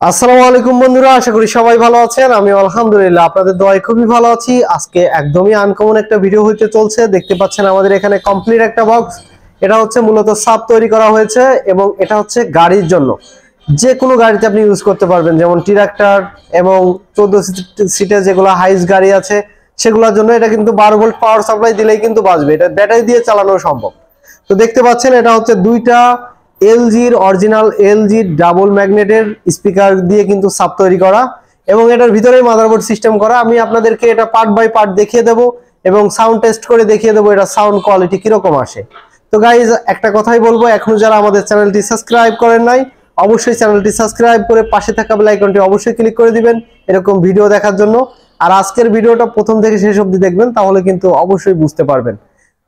আসসালামু আলাইকুম বন্ধুরা, আশা করি সবাই ভালো আছেন। আমি আলহামদুলিল্লাহ আপনাদের দোয়ায় খুবই ভালো আছি। আজকে একদমই আনকমন একটা ভিডিও হইতে চলছে। দেখতে পাচ্ছেন আমাদের এখানে কমপ্লিট একটা বক্স। এটা হচ্ছে মূলত সাব তৈরি করা হয়েছে এবং এটা হচ্ছে গাড়ির জন্য। যে কোনো গাড়িতে আপনি ইউজ করতে পারবেন, যেমন ট্রাক্টর এবং 14 সিটের যেগুলো হাইস গাড়ি আছে সেগুলোর জন্য। এটা কিন্তু 12 ভোল্ট পাওয়ার সাপ্লাই দিলেই কিন্তু বাজবে। এটা ব্যাটারি দিয়ে চালানো সম্ভব। তো দেখতে পাচ্ছেন এটা হচ্ছে দুইটা এলজির অরিজিনাল এলজি ডাবল ম্যাগনেটের স্পিকার দিয়ে কিন্তু সাব তৈরি করা এবং এটার ভিতরে মাদারবোর্ড সিস্টেম করা। আমি আপনাদেরকে এটা পার্ট বাই পার্ট দেখিয়ে দেব এবং সাউন্ড টেস্ট করে দেখিয়ে দেবো এটা সাউন্ড কোয়ালিটি কিরকম আসে। তো গাইজ, একটা কথাই বলবো, এখনো যারা আমাদের চ্যানেলটি সাবস্ক্রাইব করেন নাই অবশ্যই চ্যানেলটি সাবস্ক্রাইব করে পাশে থাকা বেল আইকনটি অবশ্যই ক্লিক করে দিবেন এরকম ভিডিও দেখার জন্য। আর আজকের ভিডিওটা প্রথম থেকে শেষ অবধি দেখবেন, তাহলে কিন্তু অবশ্যই বুঝতে পারবেন।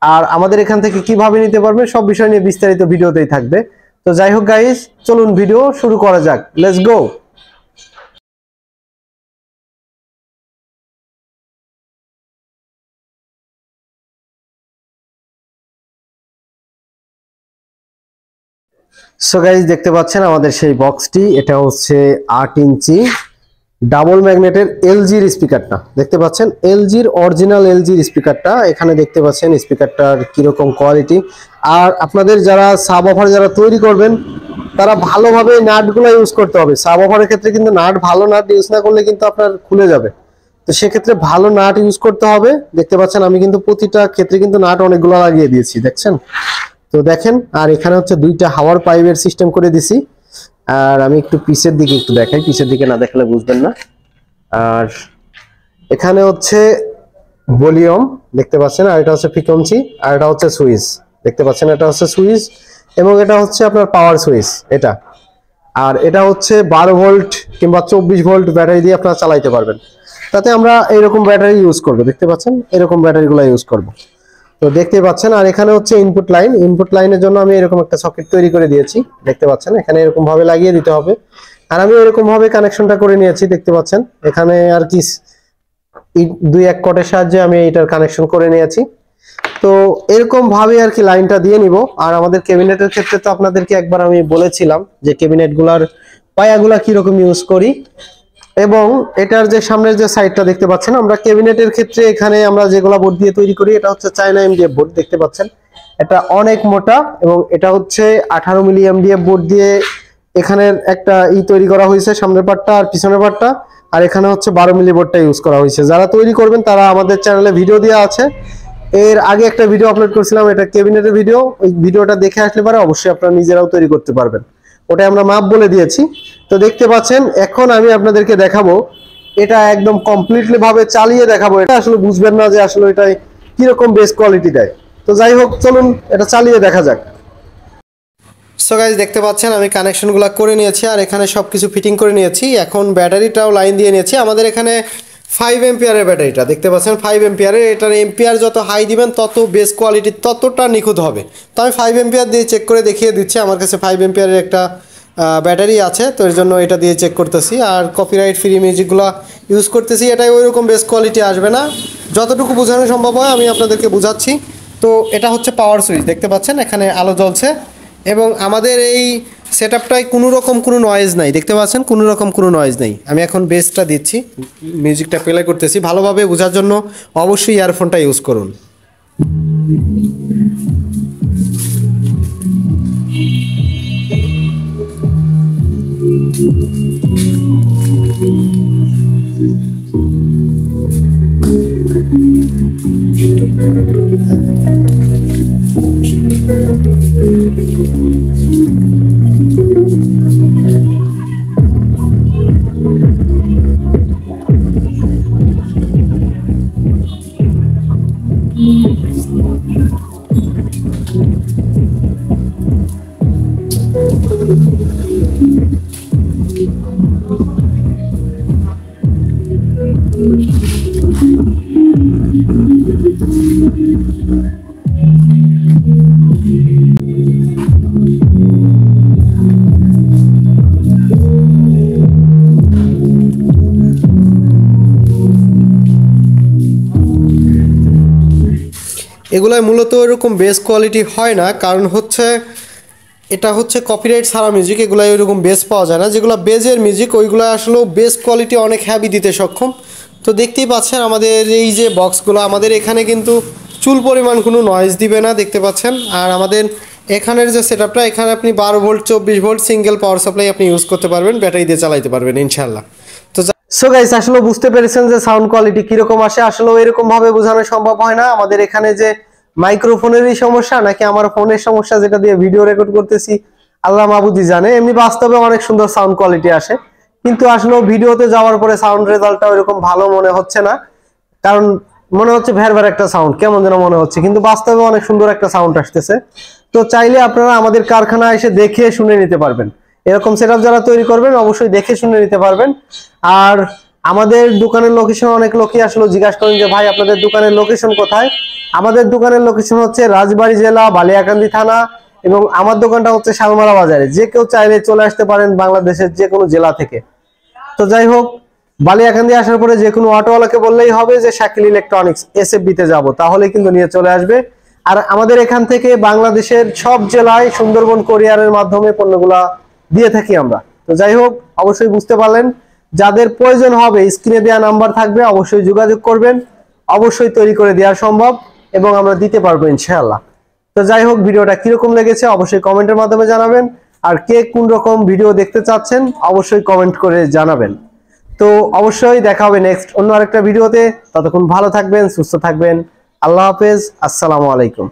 আর আমাদের এখান থেকে কিভাবে নিতে পারবেন সব বিষয় নিয়ে বিস্তারিত ভিডিওতেই থাকবে। তো যাই হোক গাইস, চলুন ভিডিও শুরু করা যাক। Let's go. সো গাইস, দেখতে পাচ্ছেন আমাদের সেই বক্সটি। এটা হচ্ছে 8 ইঞ্চি ডাবল ম্যাগনেটের এলজির স্পিকারটা। দেখতে পাচ্ছেন এলজির অরিজিনাল এলজির স্পিকারটা। এখানে দেখতে পাচ্ছেন স্পিকারটার কিরকম কোয়ালিটি। আর আপনাদের যারা সাব অফার যারা তৈরি করবেন তারা ভালোভাবে নাটগুলো ইউজ করতে হবে। সাব অফারের ক্ষেত্রে কিন্তু নাট, ভালো নাট ইউজ না করলে কিন্তু আপনার খুলে যাবে। তো সেক্ষেত্রে ভালো নাট ইউজ করতে হবে। দেখতে পাচ্ছেন আমি কিন্তু প্রতিটা ক্ষেত্রে কিন্তু নাট অনেকগুলো লাগিয়ে দিয়েছি, দেখছেন তো দেখেন। আর এখানে হচ্ছে দুইটা হাওয়ার পাইপের সিস্টেম করে দিছি। আর আমি একটু পিছের দিকে একটু দেখাই, পিছের দিকে না দেখালে বুঝবেন না। আর এখানে হচ্ছে ভলিউম দেখতে পাচ্ছেন, আর এটা হচ্ছে ফ্রিকোয়েন্সি, আর এটা হচ্ছে সুইচ দেখতে পাচ্ছেন। এটা হচ্ছে সুইচ এবং এটা হচ্ছে আপনার পাওয়ার সুইচ এটা। আর এটা হচ্ছে 12 ভোল্ট কিংবা 24 ভোল্ট ব্যাটারি দিয়ে আপনারা চালাইতে পারবেন। তাতে আমরা এরকম ব্যাটারি ইউজ করব, দেখতে পাচ্ছেন এরকম ব্যাটারিগুলো ইউজ করব। তো দেখতে পাচ্ছেন। আর এখানে হচ্ছে ইনপুট লাইন। ইনপুট লাইনের জন্য আমি এরকম একটা সকেট তৈরি করে দিয়েছি, দেখতে পাচ্ছেন। এখানে এরকম ভাবে লাগিয়ে দিতে হবে। আর আমি এরকম ভাবে কানেকশনটা করে নিয়েছি, দেখতে পাচ্ছেন। এখানে আর কি দুই এক কটের সাহায্যে আমি এটার কানেকশন করে নিয়েছি। তো এরকম ভাবে আর কি লাইনটা দিয়ে নিব। আর আমাদের ক্যাবিনেটের ক্ষেত্রে তো আপনাদেরকে একবার আমি বলেছিলাম যে ক্যাবিনেট গুলার পায়াগুলা কিরকম ইউজ করি। এবং এটার যে সামনের যে সাইডটা দেখতে পাচ্ছেন, আমরা ক্যাবিনেটের ক্ষেত্রে এখানে আমরা যেগুলা বোর্ড দিয়ে তৈরি করি এটা হচ্ছে চায়না এমডিএফ বোর্ড, দেখতে পাচ্ছেন। এটা অনেক মোটা এবং এটা হচ্ছে 18 মিলি এমডিএফ বোর্ড দিয়ে এখানের একটা তৈরি করা হয়েছে, সামনের পার্টটা আর পিছনের পার্টটা। আর এখানে হচ্ছে 12 মিলি বোর্ডটা ইউজ করা হয়েছে। যারা তৈরি করবেন তারা আমাদের চ্যানেলে ভিডিও দেওয়া আছে। এর আগে একটা ভিডিও আপলোড করেছিলাম, এটা ক্যাবিনেটের ভিডিও। ওই ভিডিওটা দেখে আসলে পারে অবশ্যই আপনারা নিজেরাও তৈরি করতে পারবেন। ওটা আমরা মাপ বলে দিয়েছি। তো দেখতে পাচ্ছেন এখন আমি আপনাদেরকে দেখাবো, এটা একদম কমপ্লিটলি ভাবে চালিয়ে দেখাবো। এটা আসলে বুঝবেন না যে আসলে এটা কিরকম বেস কোয়ালিটি দেয়। তো যাই হোক, চলুন এটা চালিয়ে দেখা যাক। সো গাইস, দেখতে পাচ্ছেন আমি কানেকশনগুলো করে নিয়েছি আর এখানে সব কিছু ফিটিং করে নিয়েছি। এখন ব্যাটারিটাও লাইন দিয়ে নিয়েছি। আমাদের এখানে 5 এম্পিয়ারের ব্যাটারিটা দেখতে পাচ্ছেন, 5 এম্পিয়ারের। এটার এম্পিয়ার যত হাই দিবেন তত বেস কোয়ালিটি ততটা নিখুঁত হবে। তো আমি 5 এম্পিয়ার দিয়ে চেক করে দেখিয়ে দিচ্ছি। আমার কাছে 5 এম্পিয়ারের একটা ব্যাটারি আছে, তো এর জন্য এটা দিয়ে চেক করতেছি। আর কপিরাইট ফ্রি মিউজিকগুলো ইউজ করতেছি। এটাই ওইরকম বেস কোয়ালিটি আসবে না, যতটুকু বোঝানো সম্ভব হয় আমি আপনাদেরকে বোঝাচ্ছি। তো এটা হচ্ছে পাওয়ার সুইচ, দেখতে পাচ্ছেন এখানে আলো জ্বলছে। এবং আমাদের এই সেটআপটায় কোনো রকম কোনো নয়েজ নাই, দেখতে পাচ্ছেন কোনো রকম কোনো নয়েজ নেই। আমি এখন বেসটা দিচ্ছি, মিউজিকটা প্লে করতেছি। ভালোভাবে বোঝার জন্য অবশ্যই ইয়ারফোনটা ইউজ করুন। এগুলাই মূলত এরকম বেস কোয়ালিটি হয় না, কারণ হচ্ছে এটা হচ্ছে কপিরাইট ছাড়া মিউজিক, এগুলো ওইরকম বেস পাওয়া যায় না। যেগুলো বেজের মিউজিক ওইগুলো আসলেও বেস কোয়ালিটি অনেক হ্যাভি দিতে সক্ষম। তো দেখতেই পাচ্ছেন আমাদের এই যে বক্সগুলো, আমাদের এখানে কিন্তু চুল পরিমাণ কোনো নয়েজ দিবে না, দেখতে পাচ্ছেন। আর আমাদের এখানের যে সেটআপটা, এখানে আপনি 12 volt 24 volt single power supply আপনি ইউজ করতে পারবেন, ব্যাটারি দিয়ে চালাতে পারবেন ইনশাল্লাহ। তো সো গাইস, আসলে বুঝতে পেরেছেন যে সাউন্ড কোয়ালিটি কিরকম আসে। আসলে এরকম ভাবে বোঝানো সম্ভব হয় না। আমাদের এখানে যে মাইক্রোফোনেরই সমস্যা নাকি আমার ফোনের সমস্যা, যেটা দিয়ে ভিডিও রেকর্ড করতেছি আল্লাহ মাহবুদি জানে। এমনি বাস্তবে অনেক সুন্দর সাউন্ড কোয়ালিটি আসে, কিন্তু আসলে ভিডিওতে যাওয়ার পরে সাউন্ড রেজাল্টটা ওইরকম ভালো মনে হচ্ছে না। কারণ মনে হচ্ছে ভ্যার ভ্যার একটা সাউন্ড, কেমন যেন মনে হচ্ছে, কিন্তু বাস্তবে অনেক সুন্দর একটা সাউন্ড আসতেছে। তো চাইলে আপনারা আমাদের কারখানায় এসে দেখে শুনে নিতে পারবেন। এরকম সেটআপ যারা তৈরি করবেন অবশ্যই দেখে শুনে নিতে পারবেন। আর আমাদের দোকানের লোকেশন অনেক লোকই আসলে জিজ্ঞাসা করেন যে ভাই আপনাদের দোকানের লোকেশন কোথায়। আমাদের দোকানের লোকেশন হচ্ছে রাজবাড়ী জেলা, বালিয়াকান্দি থানা, এবং আমার দোকানটা হচ্ছে শালমারা বাজারে। যে কেউ চাইলে চলে আসতে পারেন বাংলাদেশের যে কোনো জেলা থেকে। তো যাই হোক, বালিয়াকান্দি আসার পরে যে কোনো অটোওয়ালাকে বললেই হবে যে শাকিল ইলেকট্রনিক্স SFB তে যাব, তাহলে কিন্তু নিয়ে চলে আসবে। আর আমাদের এখান থেকে বাংলাদেশের সব জেলায় সুন্দরবন কোরিয়ারের মাধ্যমে পণ্যগুলা দিয়ে থাকি আমরা। তো যাই হোক, অবশ্যই বুঝতে পারলেন। যাদের প্রয়োজন হবে স্ক্রিনে দেওয়া নাম্বার থাকবে, অবশ্যই যোগাযোগ করবেন। অবশ্যই তৈরি করে দেওয়া সম্ভব এবং আমরা দিতে পারবো ইনশাআল্লাহ। তো যাই হোক, ভিডিওটা কিরকম লেগেছে অবশ্যই কমেন্টের মাধ্যমে জানাবেন। আর কে কোন রকম ভিডিও দেখতে চাচ্ছেন অবশ্যই কমেন্ট করে জানাবেন। তো অবশ্যই দেখা হবে নেক্সট অন্য আরেকটা ভিডিওতে। ততক্ষণ ভালো থাকবেন, সুস্থ থাকবেন। আল্লাহ হাফেজ, আসসালামু আলাইকুম।